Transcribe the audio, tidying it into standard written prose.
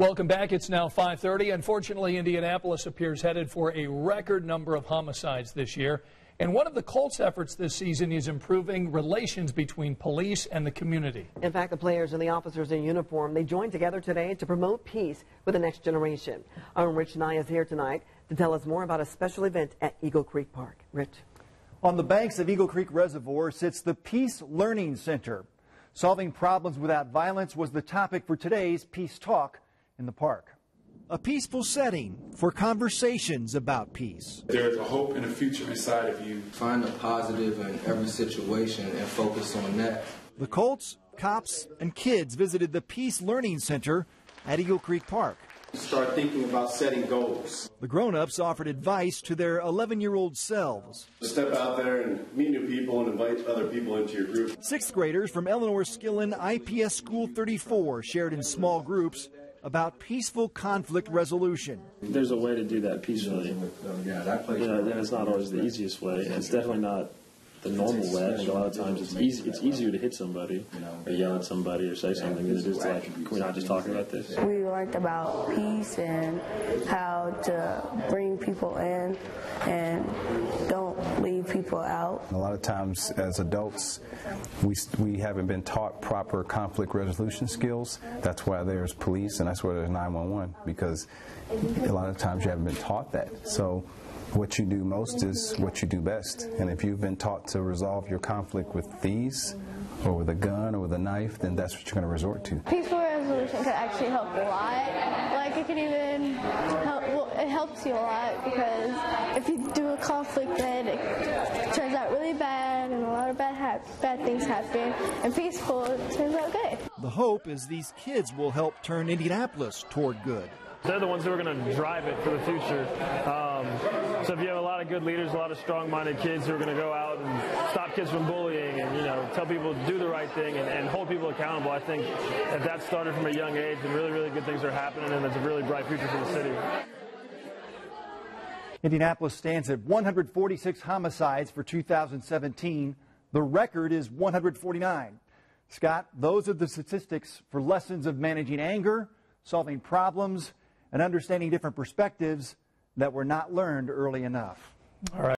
Welcome back. It's now 5:30. Unfortunately, Indianapolis appears headed for a record number of homicides this year. And one of the Colts' efforts this season is improving relations between police and the community. In fact, the players and the officers in uniform, they joined together today to promote peace with the next generation. Our Rich Nye is here tonight to tell us more about a special event at Eagle Creek Park. Rich. On the banks of Eagle Creek Reservoir sits the Peace Learning Center. Solving problems without violence was the topic for today's Peace Talk in the park. A peaceful setting for conversations about peace. There's a hope and a future inside of you. Find the positive in every situation and focus on that. The Colts, cops, and kids visited the Peace Learning Center at Eagle Creek Park. Start thinking about setting goals. The grown-ups offered advice to their 11-year-old selves. Step out there and meet new people and invite other people into your group. Sixth graders from Eleanor Skillen IPS School 34 shared in small groups about peaceful conflict resolution. There's a way to do that peacefully. It's not always the easiest way. It's definitely not the normal way. I think a lot of times it's easier to hit somebody or yell at somebody or say something than it is to, like, can we not just talk about this? We learned about peace and how to bring people in and don't leave people out. A lot of times as adults, we haven't been taught proper conflict resolution skills. That's why there's police and that's why there's 911, because a lot of times you haven't been taught that. So what you do most is what you do best. And if you've been taught to resolve your conflict with these or with a gun or with a knife, then that's what you're going to resort to. Peaceful resolution could actually help a lot. Like, it can even help, well, it helps you a lot, because if you do a conflict then it turns out really bad and a lot of bad things happen, and peaceful, it turns out good. The hope is these kids will help turn Indianapolis toward good. They're the ones who are going to drive it for the future. So if you have a lot of good leaders, a lot of strong-minded kids who are going to go out and stop kids from bullying and, tell people to do the right thing and hold people accountable, I think if that started from a young age, then really, really good things are happening, and it's a really bright future for the city. Indianapolis stands at 146 homicides for 2017. The record is 149. Scott, those are the statistics for lessons of managing anger, solving problems, and understanding different perspectives that were not learned early enough. All right.